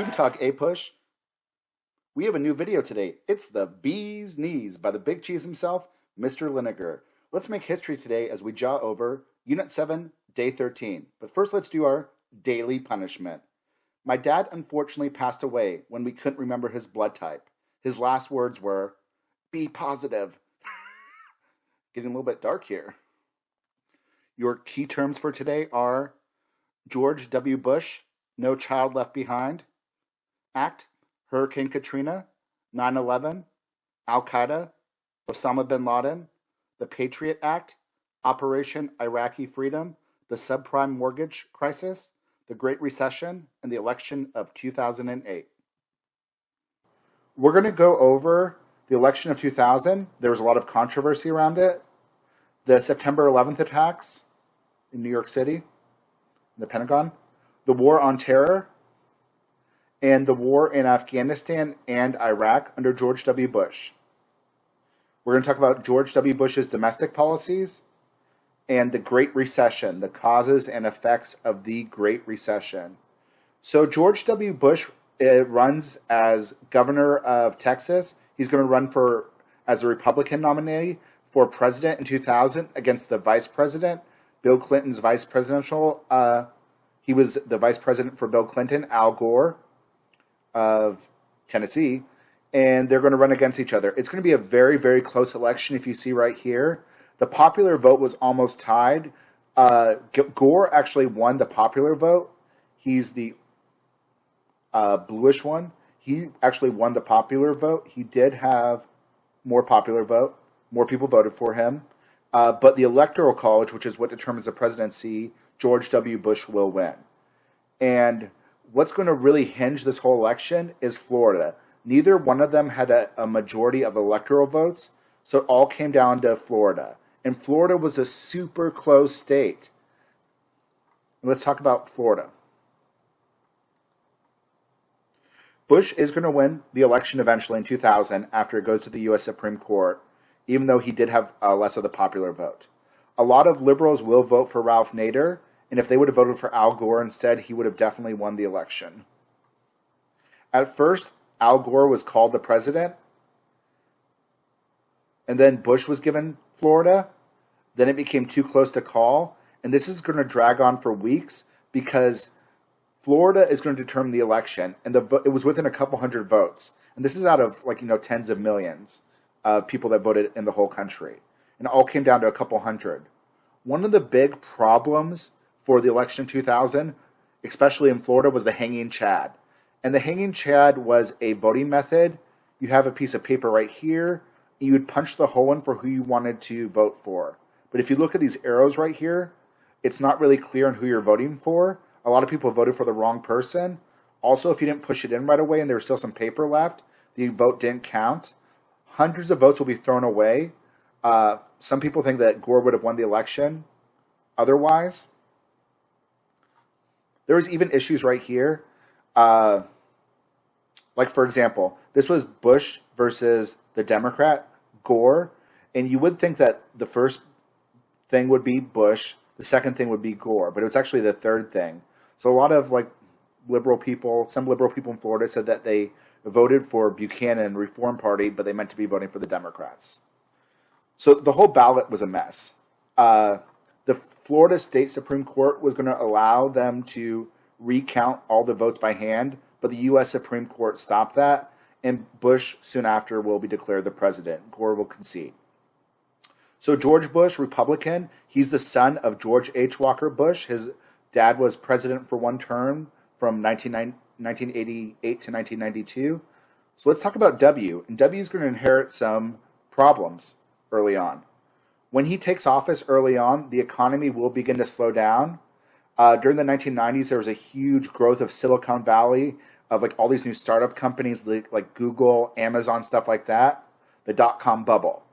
Guten Tag, APUSH. We have a new video today. It's the Bee's Knees by the big cheese himself, Mr. Linegar. Let's make history today as we jaw over Unit 7, Day 13. But first, let's do our daily punishment. My dad unfortunately passed away when we couldn't remember his blood type. His last words were, "Be positive." Getting a little bit dark here. Your key terms for today are George W. Bush, No Child Left Behind, Act, Hurricane Katrina, 9/11, Al-Qaeda, Osama bin Laden, the Patriot Act, Operation Iraqi Freedom, the Subprime Mortgage Crisis, the Great Recession, and the election of 2008. We're going to go over the election of 2000. There was a lot of controversy around it. The September 11th attacks in New York City, in the Pentagon, the War on Terror, and the war in Afghanistan and Iraq under George W. Bush. We're going to talk about George W. Bush's domestic policies and the Great Recession, the causes and effects of the Great Recession. So George W. Bush runs as governor of Texas. He's going to run as a Republican nominee for president in 2000 against the vice president, Bill Clinton's vice presidential. He was the vice president for Bill Clinton, Al Gore of Tennessee, and they're going to run against each other. It's going to be a very, very close election. If you see right here, the popular vote was almost tied. Gore actually won the popular vote. He's the bluish one. He actually won the popular vote. He did have more popular vote. More people voted for him. But the Electoral College, which is what determines the presidency, George W. Bush will win. And what's going to really hinge this whole election is Florida. Neither one of them had a majority of electoral votes, so it all came down to Florida. And Florida was a super close state. Let's talk about Florida. Bush is going to win the election eventually in 2000 after it goes to the U.S. Supreme Court, even though he did have less of the popular vote. A lot of liberals will vote for Ralph Nader, and if they would have voted for Al Gore instead, he would have definitely won the election. At first, Al Gore was called the president, and then Bush was given Florida. Then it became too close to call, and this is going to drag on for weeks because Florida is going to determine the election, and it was within a couple hundred votes. And this is out of tens of millions of people that voted in the whole country. And it all came down to a couple hundred. One of the big problems for the election in 2000, especially in Florida, was the hanging chad. And the hanging chad was a voting method. You have a piece of paper right here. And you would punch the hole in for who you wanted to vote for. But if you look at these arrows right here, it's not really clear on who you're voting for. A lot of people voted for the wrong person. Also, if you didn't push it in right away and there was still some paper left, the vote didn't count. Hundreds of votes will be thrown away. Some people think that Gore would have won the election otherwise. There was even issues right here. For example, this was Bush versus the Democrat, Gore. And you would think that the first thing would be Bush, the second thing would be Gore, but it was actually the third thing. So a lot of some liberal people in Florida said that they voted for Buchanan Reform Party, but they meant to be voting for the Democrats. So the whole ballot was a mess. The Florida State Supreme Court was going to allow them to recount all the votes by hand, but the U.S. Supreme Court stopped that, and Bush soon after will be declared the president. Gore will concede. So George Bush, Republican, he's the son of George H. Walker Bush. His dad was president for one term from 1988 to 1992. So let's talk about W. And W is going to inherit some problems early on. When he takes office early on, the economy will begin to slow down. During the 1990s, there was a huge growth of Silicon Valley, of all these new startup companies like Google, Amazon, stuff like that, the dot-com bubble.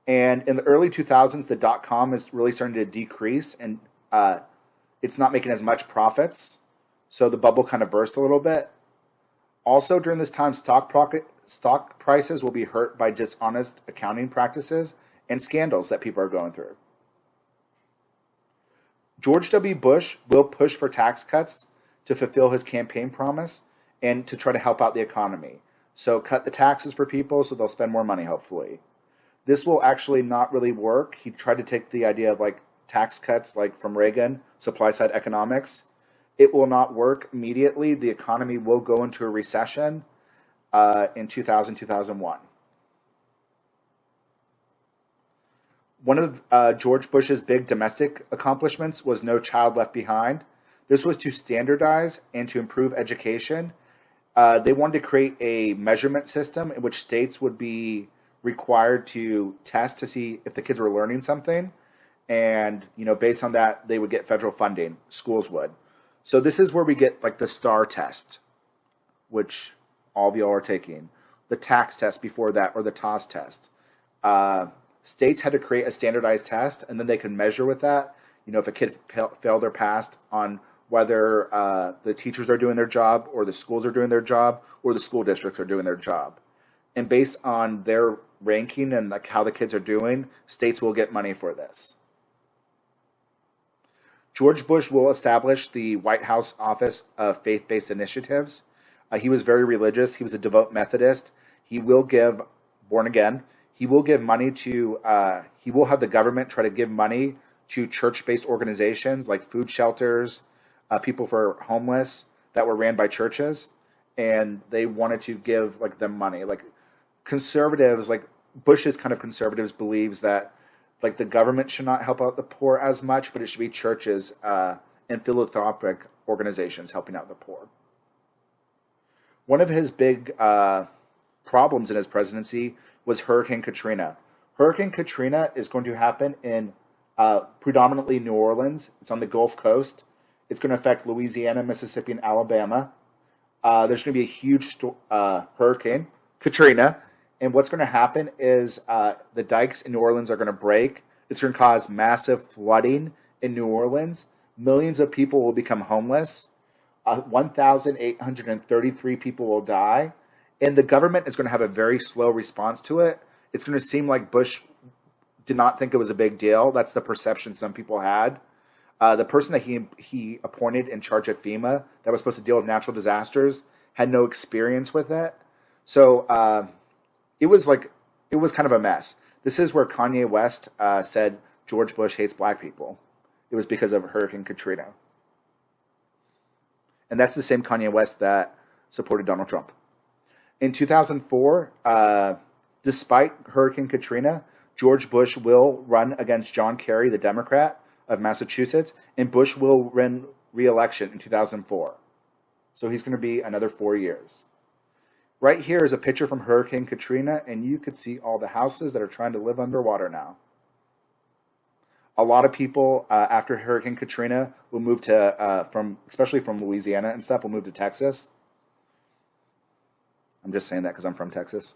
And in the early 2000s, the dot-com is really starting to decrease, and it's not making as much profits. So the bubble kind of burst a little bit. Also, during this time, stock prices will be hurt by dishonest accounting practices and scandals that people are going through. George W. Bush will push for tax cuts to fulfill his campaign promise, and to try to help out the economy. So cut the taxes for people so they'll spend more money, hopefully. This will actually not really work. He tried to take the idea of like tax cuts like from Reagan, supply side economics. It will not work immediately. The economy will go into a recession in 2000, 2001. One of George Bush's big domestic accomplishments was No Child Left Behind. This was to standardize and to improve education. They wanted to create a measurement system in which states would be required to test to see if the kids were learning something. And, based on that, they would get federal funding. Schools would. So this is where we get like the STAR test, which all of y'all are taking. The tax test before that, or the TOS test. States had to create a standardized test, and then they could measure with that. If a kid failed or passed on whether the teachers are doing their job, or the schools are doing their job, or the school districts are doing their job. And based on their ranking and like how the kids are doing, states will get money for this. George Bush will establish the White House Office of Faith-Based Initiatives. He was very religious. He was a devout Methodist. He will give, born again, he will give money to, he will have the government try to give money to church-based organizations like food shelters, people for homeless that were ran by churches. And they wanted to give like them money. Like conservatives, like Bush's kind of conservatives believes that like the government should not help out the poor as much, but it should be churches and philanthropic organizations helping out the poor. One of his big problems in his presidency was Hurricane Katrina. Hurricane Katrina is going to happen in predominantly New Orleans. It's on the Gulf Coast. It's going to affect Louisiana, Mississippi, and Alabama. There's going to be a huge hurricane, Katrina. And what's going to happen is the dikes in New Orleans are going to break. It's going to cause massive flooding in New Orleans. Millions of people will become homeless. 1,833 people will die. And the government is going to have a very slow response to it. It's going to seem like Bush did not think it was a big deal. That's the perception some people had. The person that he appointed in charge of FEMA that was supposed to deal with natural disasters had no experience with it. So it was kind of a mess. This is where Kanye West said George Bush hates black people. It was because of Hurricane Katrina. And that's the same Kanye West that supported Donald Trump. In 2004, despite Hurricane Katrina, George Bush will run against John Kerry, the Democrat of Massachusetts, and Bush will win re-election in 2004. So he's going to be another 4 years. Right here is a picture from Hurricane Katrina, and you could see all the houses that are trying to live underwater now. A lot of people after Hurricane Katrina will move to, especially from Louisiana and stuff, will move to Texas. I'm just saying that because I'm from Texas.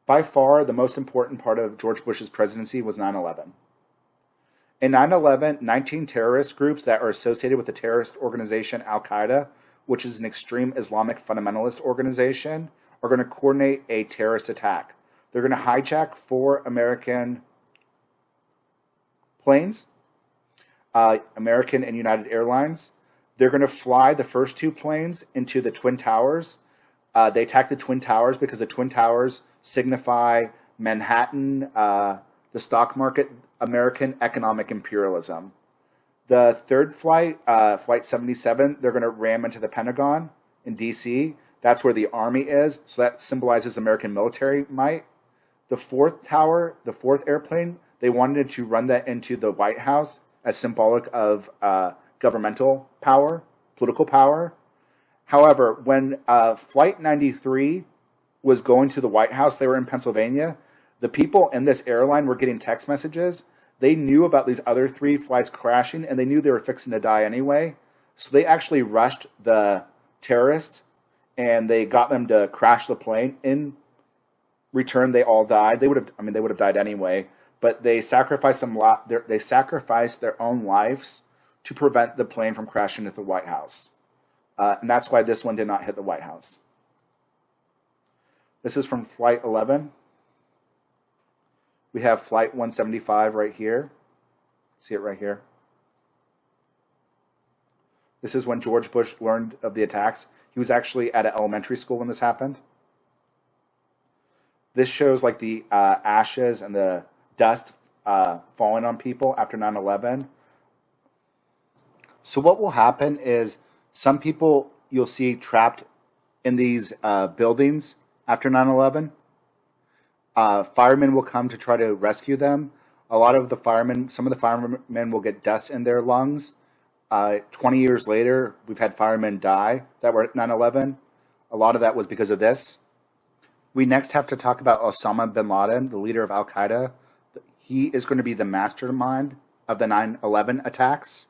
By far, the most important part of George Bush's presidency was 9/11. In 9/11, 19 terrorist groups that are associated with the terrorist organization Al-Qaeda, which is an extreme Islamic fundamentalist organization, are going to coordinate a terrorist attack. They're going to hijack 4 American planes, American and United Airlines. They're going to fly the first 2 planes into the Twin Towers. They attack the Twin Towers because the Twin Towers signify Manhattan, the stock market, American economic imperialism. The third flight, Flight 77, they're going to ram into the Pentagon in D.C. That's where the Army is, so that symbolizes American military might. The fourth tower, the 4th airplane, they wanted to run that into the White House as symbolic of governmental power, political power. However, when Flight 93 was going to the White House, they were in Pennsylvania, the people in this airline were getting text messages. They knew about these other 3 flights crashing, and they knew they were fixing to die anyway. So they actually rushed the terrorist, and they got them to crash the plane. In return, they all died. They would have died anyway. But they sacrificed their own lives to prevent the plane from crashing into the White House. And that's why this one did not hit the White House. This is from Flight 11. We have Flight 175 right here. See it right here. This is when George Bush learned of the attacks. He was actually at an elementary school when this happened. This shows like the ashes and the dust falling on people after 9/11. So what will happen is some people you'll see trapped in these buildings after 9/11. Firemen will come to try to rescue them. Some of the firemen will get dust in their lungs. 20 years later, we've had firemen die that were at 9/11. A lot of that was because of this. We next have to talk about Osama bin Laden, the leader of Al-Qaeda. He is going to be the mastermind of the 9/11 attacks.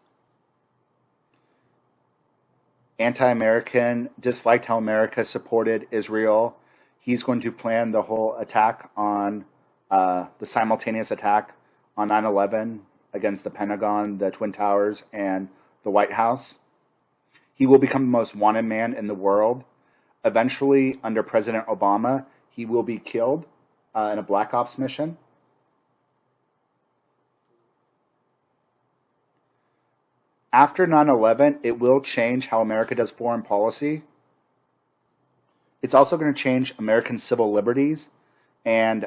Anti-American, disliked how America supported Israel. He's going to plan the whole attack on the simultaneous attack on 9/11 against the Pentagon, the Twin Towers, and the White House. He will become the most wanted man in the world. Eventually, under President Obama, he will be killed in a Black Ops mission. After 9/11, it will change how America does foreign policy. It's also going to change American civil liberties and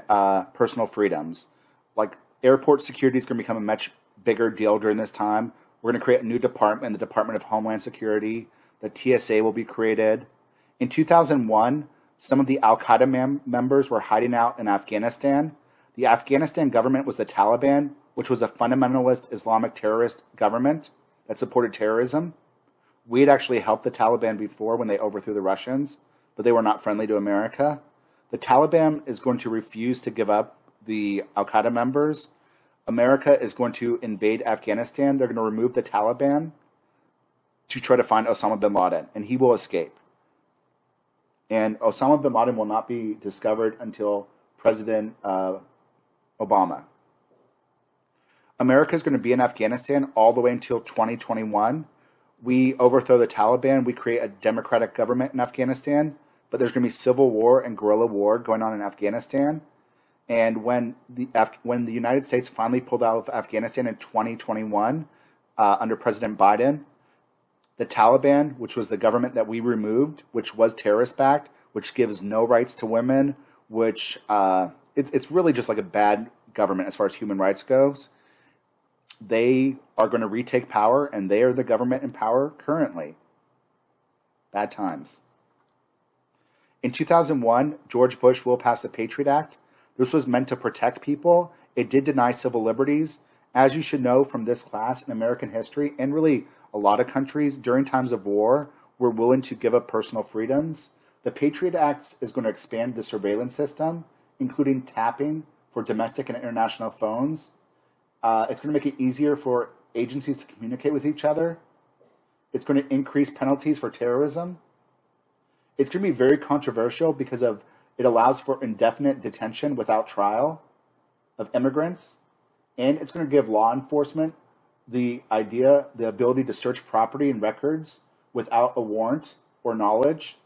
personal freedoms. Like airport security is going to become a much bigger deal during this time. We're going to create a new department, the Department of Homeland Security. The TSA will be created. In 2001, some of the Al-Qaeda members were hiding out in Afghanistan. The Afghanistan government was the Taliban, which was a fundamentalist Islamic terrorist government that supported terrorism. We had actually helped the Taliban before when they overthrew the Russians, but they were not friendly to America. The Taliban is going to refuse to give up the Al-Qaeda members. America is going to invade Afghanistan. They're going to remove the Taliban to try to find Osama bin Laden, and he will escape. And Osama bin Laden will not be discovered until President Obama. America is going to be in Afghanistan all the way until 2021. We overthrow the Taliban. We create a democratic government in Afghanistan, but there's going to be civil war and guerrilla war going on in Afghanistan. And when the United States finally pulled out of Afghanistan in 2021 under President Biden, the Taliban, which was the government that we removed, which was terrorist-backed, which gives no rights to women, which it's really just like a bad government as far as human rights goes. They are going to retake power, and they are the government in power currently. Bad times. In 2001, George Bush will pass the Patriot Act. This was meant to protect people. It did deny civil liberties. As you should know from this class in American history, and really a lot of countries during times of war were willing to give up personal freedoms. The Patriot Act is going to expand the surveillance system, including tapping for domestic and international phones. It's going to make it easier for agencies to communicate with each other. It's going to increase penalties for terrorism. It's going to be very controversial because it allows for indefinite detention without trial of immigrants. And it's going to give law enforcement the ability to search property and records without a warrant or knowledge.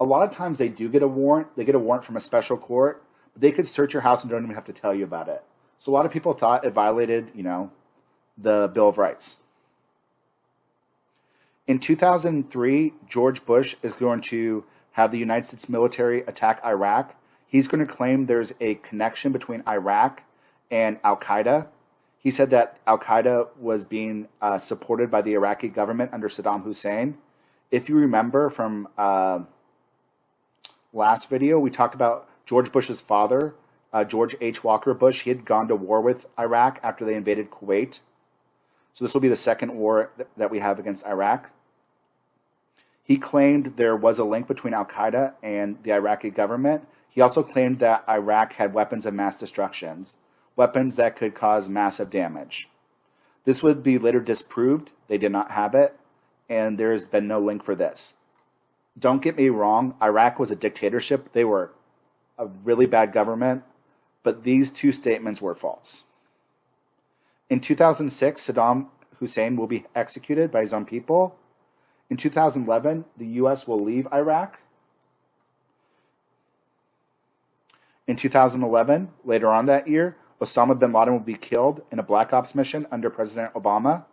A lot of times they do get a warrant. They get a warrant from a special court. But they could search your house and don't even have to tell you about it. So a lot of people thought it violated, the Bill of Rights. In 2003, George Bush is going to have the United States military attack Iraq. He's going to claim there's a connection between Iraq and Al-Qaeda. He said that Al-Qaeda was being supported by the Iraqi government under Saddam Hussein. If you remember from last video, we talked about George Bush's father, George H. Walker Bush. He had gone to war with Iraq after they invaded Kuwait. So this will be the second war that we have against Iraq. He claimed there was a link between Al-Qaeda and the Iraqi government. He also claimed that Iraq had weapons of mass destruction, weapons that could cause massive damage. This would be later disproved. They did not have it, and there has been no link for this. Don't get me wrong, Iraq was a dictatorship. They were a really bad government, but these two statements were false. In 2006, Saddam Hussein will be executed by his own people. In 2011, the U.S. will leave Iraq. In 2011, later on that year, Osama bin Laden will be killed in a Black Ops mission under President Obama.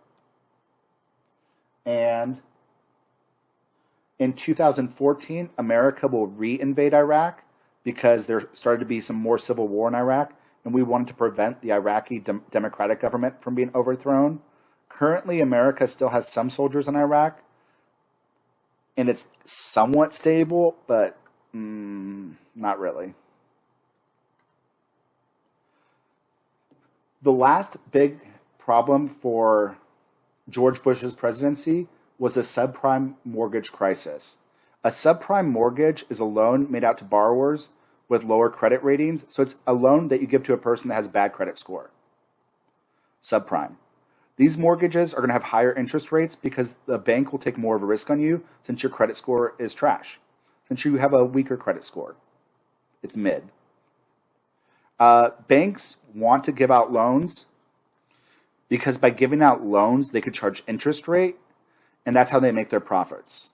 And In 2014, America will re-invade Iraq because there started to be some more civil war in Iraq, and we wanted to prevent the Iraqi democratic government from being overthrown. Currently, America still has some soldiers in Iraq, and it's somewhat stable, but not really. The last big problem for George Bush's presidency was a subprime mortgage crisis. A subprime mortgage is a loan made out to borrowers with lower credit ratings. So it's a loan that you give to a person that has a bad credit score. Subprime. These mortgages are going to have higher interest rates because the bank will take more of a risk on you since your credit score is trash, since you have a weaker credit score. It's mid. Banks want to give out loans because by giving out loans, they could charge interest rate, and that's how they make their profits.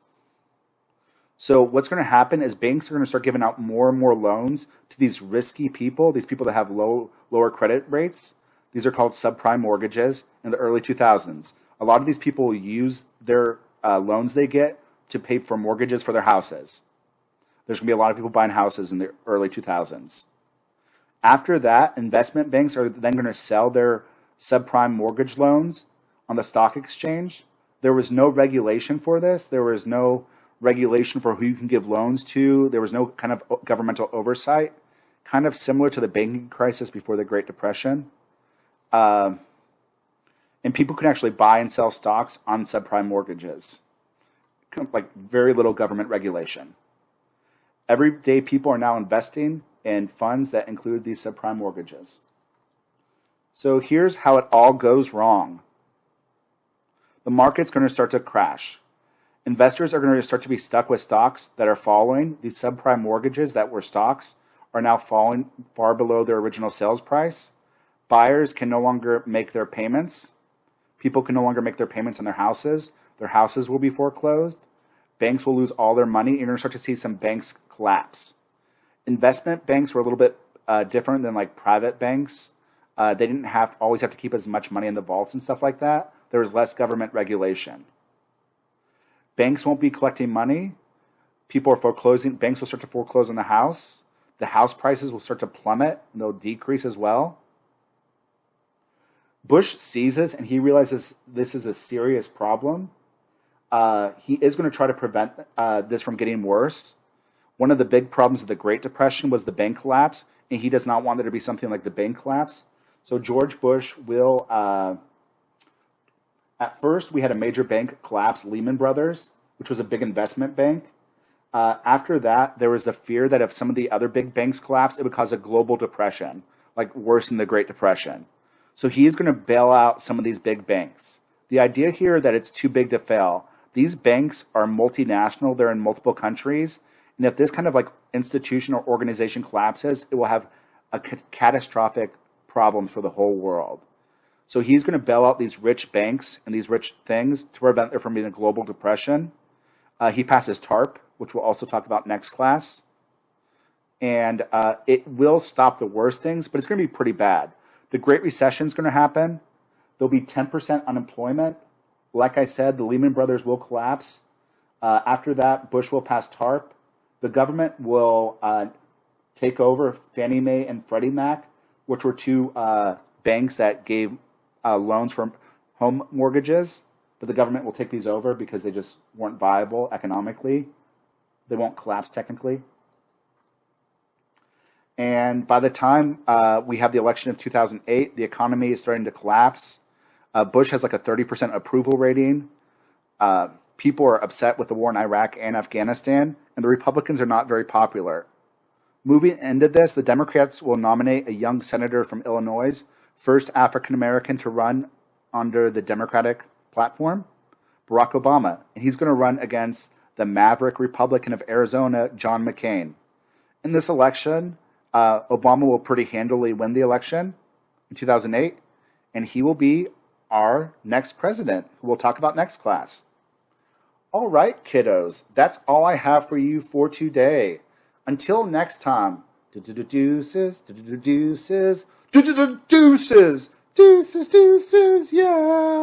So what's going to happen is banks are going to start giving out more and more loans to these risky people, these people that have lower credit rates. These are called subprime mortgages in the early 2000s. A lot of these people use their loans they get to pay for mortgages for their houses. There's going to be a lot of people buying houses in the early 2000s. After that, investment banks are then going to sell their subprime mortgage loans on the stock exchange. There was no regulation for this. There was no regulation for who you can give loans to. There was no kind of governmental oversight, kind of similar to the banking crisis before the Great Depression. And people can actually buy and sell stocks on subprime mortgages, like very little government regulation. Everyday people are now investing in funds that include these subprime mortgages. So here's how it all goes wrong. The market's going to start to crash. Investors are going to start to be stuck with stocks that are falling. These subprime mortgages that were stocks are now falling far below their original sales price. Buyers can no longer make their payments. People can no longer make their payments on their houses. Their houses will be foreclosed. Banks will lose all their money. You're going to start to see some banks collapse. Investment banks were a little bit different than like private banks. They didn't always have to keep as much money in the vaults and stuff like that. There was less government regulation. Banks won't be collecting money. People are foreclosing. Banks will start to foreclose on the house. The house prices will start to plummet, and they'll decrease as well. Bush sees this, and he realizes this is a serious problem. He is going to try to prevent this from getting worse. One of the big problems of the Great Depression was the bank collapse, and he does not want there to be something like the bank collapse. So George Bush will... At first, we had a major bank collapse, Lehman Brothers, which was a big investment bank. After that, there was the fear that if some of the other big banks collapsed, it would cause a global depression, like worse than the Great Depression. So he is going to bail out some of these big banks. The idea here that it's too big to fail. These banks are multinational. They're in multiple countries. And if this kind of like institution or organization collapses, it will have a catastrophic problem for the whole world. So he's going to bail out these rich banks and these rich things to prevent there from being a global depression. He passes TARP, which we'll also talk about next class. And it will stop the worst things, but it's going to be pretty bad. The Great Recession is going to happen. There'll be 10% unemployment. Like I said, the Lehman Brothers will collapse. After that, Bush will pass TARP. The government will take over Fannie Mae and Freddie Mac, which were two banks that gave loans for home mortgages, but the government will take these over because they just weren't viable economically. They won't collapse technically. And by the time we have the election of 2008, the economy is starting to collapse. Bush has like a 30% approval rating. People are upset with the war in Iraq and Afghanistan, and the Republicans are not very popular. Moving into this, the Democrats will nominate a young senator from Illinois, first African-American to run under the Democratic platform, Barack Obama. And he's going to run against the maverick Republican of Arizona, John McCain. In this election, Obama will pretty handily win the election in 2008, and he will be our next president, who we'll talk about next class. All right, kiddos, that's all I have for you for today. Until next time, deuces, deuces, deuces, deuces, yeah.